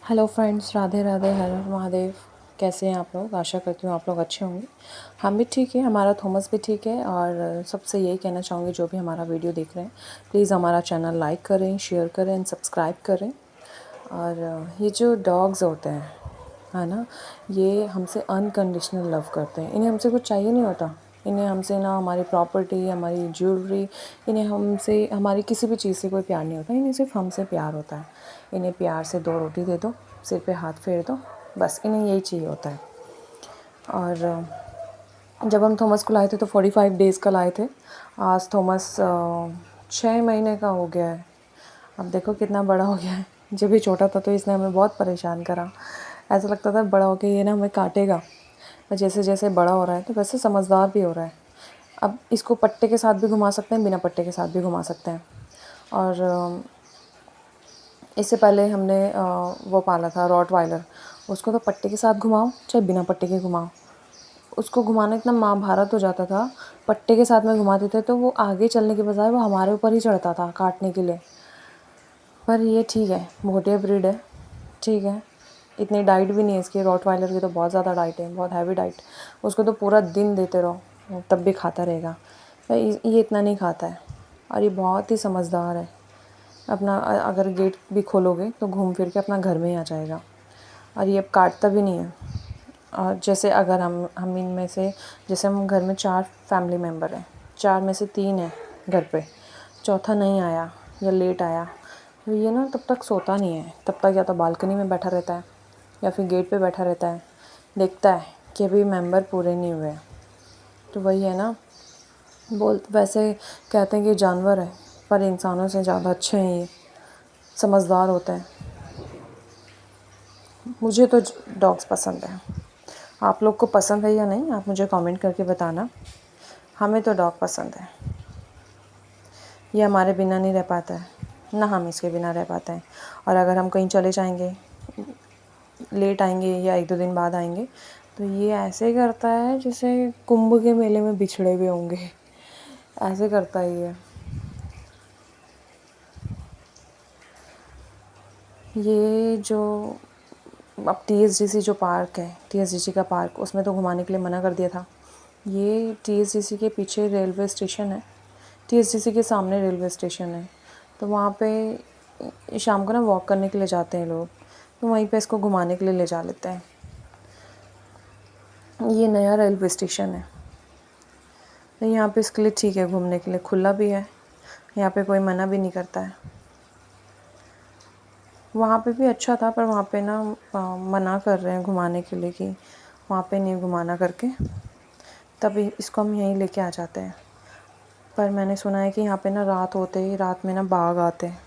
Hello friends, Radhe Radhe, हर हर महादेव। कैसे हैं आप लोग? आशा करती हूँ आप लोग अच्छे होंगे। हम भी ठीक है, हमारा थॉमस भी ठीक है। और सबसे यही कहना चाहूँगी, जो भी हमारा वीडियो देख रहे हैं, प्लीज़ हमारा चैनल लाइक करें, शेयर करें एंड सब्सक्राइब करें। और ये जो डॉग्स होते हैं, है ना, ये हमसे अनकंडीशनल लव करते हैं। इन्हें हमसे कुछ चाहिए नहीं होता। इन्हें हमसे ना हमारी प्रॉपर्टी, हमारी ज्वेलरी, इन्हें हमसे हमारी किसी भी चीज़ से कोई प्यार नहीं होता। इन्हें सिर्फ हमसे प्यार होता है। इन्हें प्यार से 2 रोटी दे दो, सिर पे हाथ फेर दो, बस इन्हें यही चाहिए होता है। और जब हम थॉमस को लाए थे तो 45 डेज़ का लाए थे। आज थॉमस 6 महीने का हो गया है। अब देखो कितना बड़ा हो गया है। जब ये छोटा था तो इसने हमें बहुत परेशान करा। ऐसा लगता था बड़ा होकर ये ना हमें काटेगा। पर जैसे जैसे बड़ा हो रहा है तो वैसे समझदार भी हो रहा है। अब इसको पट्टे के साथ भी घुमा सकते हैं, बिना पट्टे के साथ भी घुमा सकते हैं। और इससे पहले हमने वो पाला था रॉटवाइलर। उसको तो पट्टे के साथ घुमाओ चाहे बिना पट्टे के घुमाओ, उसको घुमाना इतना महाभारत हो जाता था। पट्टे के साथ में घुमाते थे तो वो आगे चलने के बजाय वो हमारे ऊपर ही चढ़ता था काटने के लिए। पर ये ठीक है, भोटिया ब्रीड है, ठीक है। इतनी डाइट भी नहीं है इसकी। रॉटवाइलर की तो बहुत ज़्यादा डाइट है, बहुत हैवी डाइट। उसको तो पूरा दिन देते रहो तब भी खाता रहेगा। पर ये इतना नहीं खाता है। और ये बहुत ही समझदार है। अपना अगर गेट भी खोलोगे तो घूम फिर के अपना घर में ही आ जाएगा। और ये अब काटता भी नहीं है। और जैसे अगर हम इनमें से, जैसे हम घर में 4 फैमिली मेम्बर हैं, 4 में से 3 हैं घर पे, चौथा नहीं आया या लेट आया, तो ये ना तब तक सोता नहीं है। तब तक या तो बालकनी में बैठा रहता है या फिर गेट पे बैठा रहता है, देखता है कि अभी मेंबर पूरे नहीं हुए। तो वही है ना, वैसे कहते हैं कि जानवर है, पर इंसानों से ज़्यादा अच्छे हैं ये, समझदार होते हैं। मुझे तो डॉग्स पसंद है। आप लोग को पसंद है या नहीं, आप मुझे कमेंट करके बताना। हमें तो डॉग पसंद है। ये हमारे बिना नहीं रह पाता है, ना हम इसके बिना रह पाते हैं। और अगर हम कहीं चले जाएंगे, लेट आएंगे या 1-2 दिन बाद आएंगे, तो ये ऐसे करता है जैसे कुंभ के मेले में बिछड़े हुए होंगे। ऐसे करता है ये जो अब TSDC जो पार्क है, TSDC का पार्क, उसमें तो घुमाने के लिए मना कर दिया था। ये TSDC के पीछे रेलवे स्टेशन है, TSDC के सामने रेलवे स्टेशन है। तो वहाँ पे शाम को ना वॉक करने के लिए जाते हैं लोग, तो वहीं पे इसको घुमाने के लिए ले जा लेते हैं। ये नया रेलवे स्टेशन है, तो यहाँ पे इसके लिए ठीक है, घूमने के लिए खुला भी है। यहाँ पे कोई मना भी नहीं करता है। वहाँ पे भी अच्छा था, पर वहाँ पे ना मना कर रहे हैं घुमाने के लिए कि वहाँ पे नहीं घुमाना करके, तभी इसको हम यहीं लेके आ जाते हैं। पर मैंने सुना है कि यहाँ पे ना रात में ना बाघ आते हैं,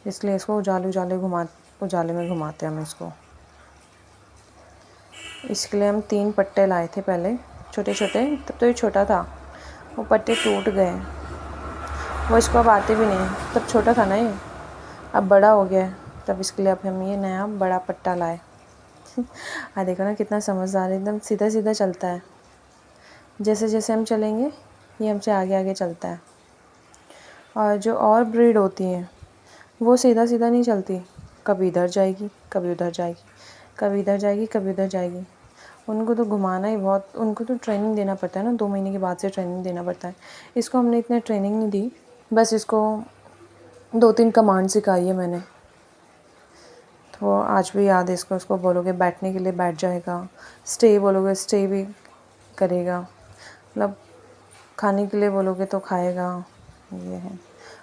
इसलिए इसको उजाले में घुमाते हैं हम इसको। इसके लिए हम 3 पट्टे लाए थे पहले, छोटे छोटे, तब तो ये छोटा था। वो पट्टे टूट गए, वो इसको अब आते भी नहीं। तब छोटा था ना ये, अब बड़ा हो गया है, तब इसके लिए अब हम ये नया बड़ा पट्टा लाए। देखो ना कितना समझदार है, एकदम सीधा सीधा चलता है। जैसे जैसे हम चलेंगे ये हमसे आगे आगे चलता है। और जो और ब्रीड होती हैं वो सीधा सीधा नहीं चलती, कभी इधर जाएगी, कभी उधर जाएगी, कभी इधर जाएगी, कभी उधर जाएगी। उनको तो घुमाना ही बहुत, उनको तो ट्रेनिंग देना पड़ता है ना, 2 महीने के बाद से ट्रेनिंग देना पड़ता है। इसको हमने इतने ट्रेनिंग नहीं दी, बस इसको 2-3 कमांड सिखाई है मैंने। तो आज भी याद है इसको। उसको बोलोगे बैठने के लिए बैठ जाएगा, स्टे बोलोगे स्टे भी करेगा, मतलब खाने के लिए बोलोगे तो खाएगा। ये है,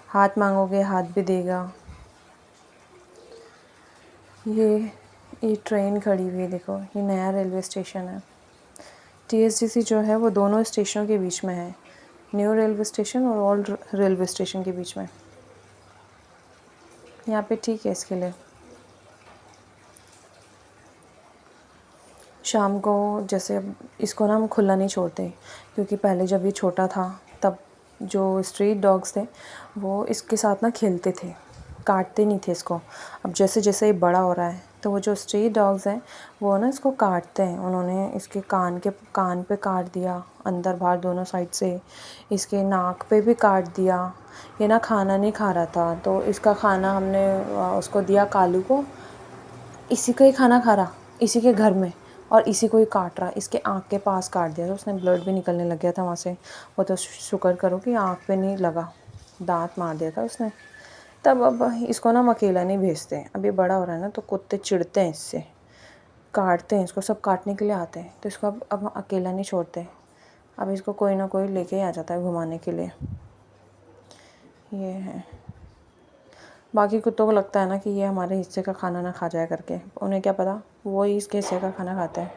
हाथ मांगोगे हाथ भी देगा। ये ट्रेन खड़ी हुई है, देखो ये नया रेलवे स्टेशन है। TSDC जो है वो दोनों स्टेशनों के बीच में है, न्यू रेलवे स्टेशन और ओल्ड रेलवे स्टेशन के बीच में। यहाँ पे ठीक है इसके लिए। शाम को जैसे इसको ना हम खुला नहीं छोड़ते, क्योंकि पहले जब ये छोटा था तब जो स्ट्रीट डॉग्स थे वो इसके साथ ना खेलते थे, काटते नहीं थे इसको। अब जैसे जैसे ये बड़ा हो रहा है तो वो जो स्ट्रीट डॉग्स हैं वो ना इसको काटते हैं। उन्होंने इसके कान पे काट दिया, अंदर बाहर दोनों साइड से, इसके नाक पे भी काट दिया। ये ना खाना नहीं खा रहा था, तो इसका खाना हमने उसको दिया कालू को। इसी का ही खाना खा रहा, इसी के घर में, और इसी को ही काट रहा। इसके आँख के पास काट दिया था उसने, ब्लड भी निकलने लग गया था वहाँ से। वो तो शुक्र करो कि आँख पे नहीं लगा, दांत मार दिया था उसने। तब अब इसको ना हम अकेला नहीं भेजते। अब ये बड़ा हो रहा है ना, तो कुत्ते चिढ़ते हैं इससे, काटते हैं इसको, सब काटने के लिए आते हैं। तो इसको अब हम अकेला नहीं छोड़ते। अब इसको कोई ना कोई लेके ही आ जाता है घुमाने के लिए। ये है। बाकी कुत्तों को लगता है ना कि ये हमारे हिस्से का खाना ना खा जाए करके, उन्हें क्या पता वो ही इसके हिस्से का खाना खाते हैं।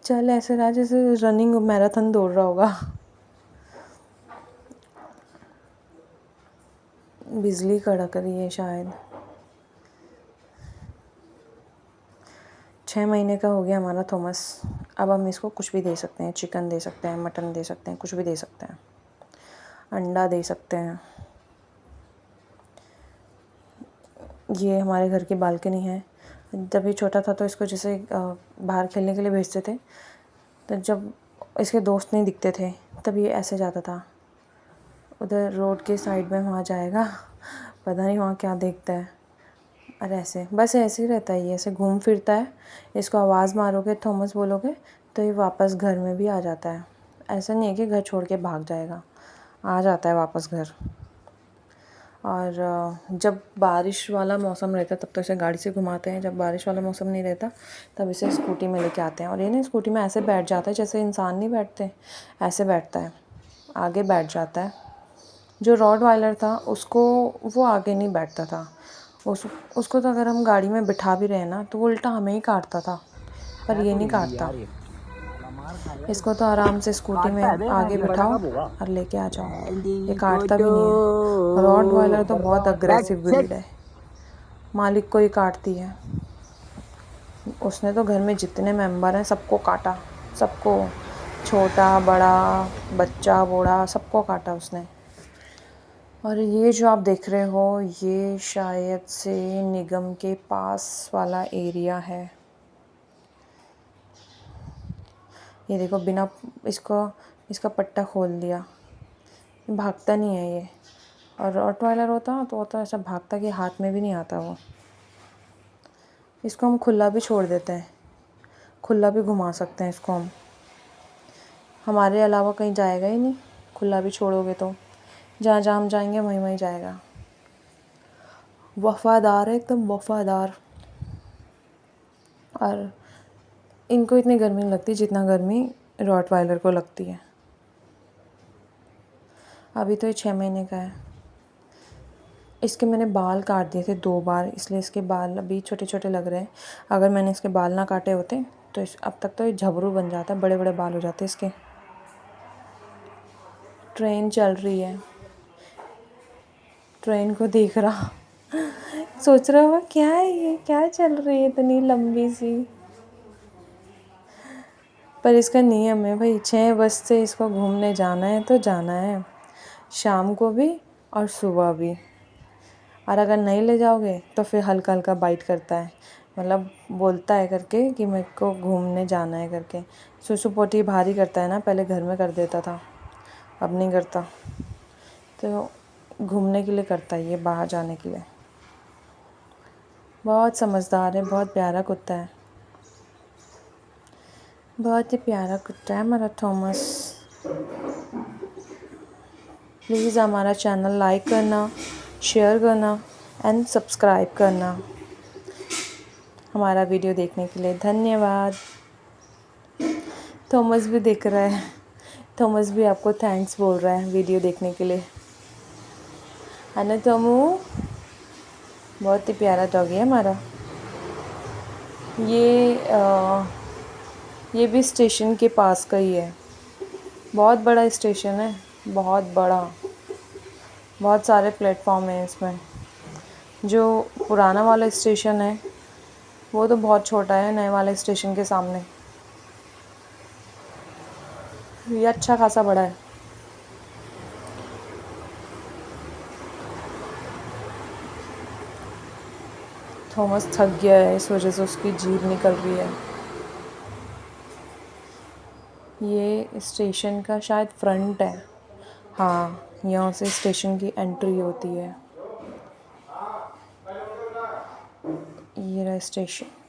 चल ऐसे रहा जैसे रनिंग मैराथन दौड़ रहा होगा। बिजली कड़क रही है शायद। 6 महीने का हो गया हमारा थॉमस। अब हम इसको कुछ भी दे सकते हैं, चिकन दे सकते हैं, मटन दे सकते हैं, कुछ भी दे सकते हैं, अंडा दे सकते हैं। ये हमारे घर की बालकनी है। जब ये छोटा था तो इसको जैसे बाहर खेलने के लिए भेजते थे, तो जब इसके दोस्त नहीं दिखते थे तब ये ऐसे जाता था, उधर रोड के साइड में वहाँ जाएगा, पता नहीं वहाँ क्या देखता है। और ऐसे बस ऐसे ही रहता है, ये ऐसे घूम फिरता है। इसको आवाज़ मारोगे, थॉमस बोलोगे, तो ये वापस घर में भी आ जाता है। ऐसा नहीं है कि घर छोड़ के भाग जाएगा, आ जाता है वापस घर। और जब बारिश वाला मौसम रहता है तब तो इसे गाड़ी से घुमाते हैं। जब बारिश वाला मौसम नहीं रहता तब इसे स्कूटी में लेके आते हैं। और ये ना स्कूटी में ऐसे बैठ जाता है जैसे इंसान नहीं बैठते, ऐसे बैठता है, आगे बैठ जाता है। जो रॉटवाइलर था उसको वो आगे नहीं बैठता था, उसको तो अगर हम गाड़ी में बिठा भी रहे ना तो वो उल्टा हमें ही काटता था, पर ये नहीं काटता। इसको तो आराम से स्कूटी में आगे बिठाओ और लेके आ जाओ, ये काटता भी नहीं है। रॉटवाइलर तो बहुत अग्रेसिव ब्रीड है, मालिक को ही काटती है। उसने तो घर में जितने मेंबर हैं सबको काटा, सबको, छोटा बड़ा बच्चा बूढ़ा सबको काटा उसने। और ये जो आप देख रहे हो ये शायद से निगम के पास वाला एरिया है। ये देखो, बिना इसका पट्टा खोल दिया, भागता नहीं है ये। और रॉटवाइलर होता तो ऐसा भागता कि हाथ में भी नहीं आता वो। इसको हम खुला भी छोड़ देते हैं, खुला भी घुमा सकते हैं इसको हम, हमारे अलावा कहीं जाएगा ही नहीं। खुला भी छोड़ोगे तो जहाँ जहाँ हम जाएंगे वहीं वहीं जाएगा। वफ़ादार है, एकदम वफ़ादार। और इनको इतनी गर्मी नहीं लगती जितना गर्मी रॉटवाइलर को लगती है। अभी तो ये 6 महीने का है। इसके मैंने बाल काट दिए थे 2 बार, इसलिए इसके बाल अभी छोटे छोटे लग रहे हैं। अगर मैंने इसके बाल ना काटे होते तो अब तक तो ये झबरू बन जाता, बड़े बड़े बाल हो जाते इसके। ट्रेन चल रही है, ट्रेन को देख रहा, सोच रहा हुआ क्या है ये, क्या चल रही है इतनी लंबी सी। पर इसका नियम है भाई, 6 बजे से इसको घूमने जाना है तो जाना है, शाम को भी और सुबह भी। और अगर नहीं ले जाओगे तो फिर हल्का हल्का बाइट करता है, मतलब बोलता है करके कि मेरे को घूमने जाना है करके। सुसु पोटी भारी करता है ना, पहले घर में कर देता था, अब नहीं करता। तो घूमने के लिए करता है ये, बाहर जाने के लिए। बहुत समझदार है, बहुत प्यारा कुत्ता है, बहुत ही प्यारा कुत्ता है हमारा थॉमस। प्लीज़ हमारा चैनल लाइक करना, शेयर करना एंड सब्सक्राइब करना। हमारा वीडियो देखने के लिए धन्यवाद। थॉमस भी देख रहा है, थॉमस भी आपको थैंक्स बोल रहा है वीडियो देखने के लिए, है ना तोमू? बहुत ही प्यारा डॉगी है हमारा। ये भी स्टेशन के पास का ही है, बहुत बड़ा स्टेशन है, बहुत बड़ा, बहुत सारे प्लेटफॉर्म हैं इसमें। जो पुराना वाला स्टेशन है वो तो बहुत छोटा है नए वाले स्टेशन के सामने, ये अच्छा खासा बड़ा है। थॉमस थक गया है, इस वजह से उसकी जीभ निकल रही है। ये स्टेशन का शायद फ्रंट है, हाँ, यहाँ से स्टेशन की एंट्री होती है। ये रहा स्टेशन।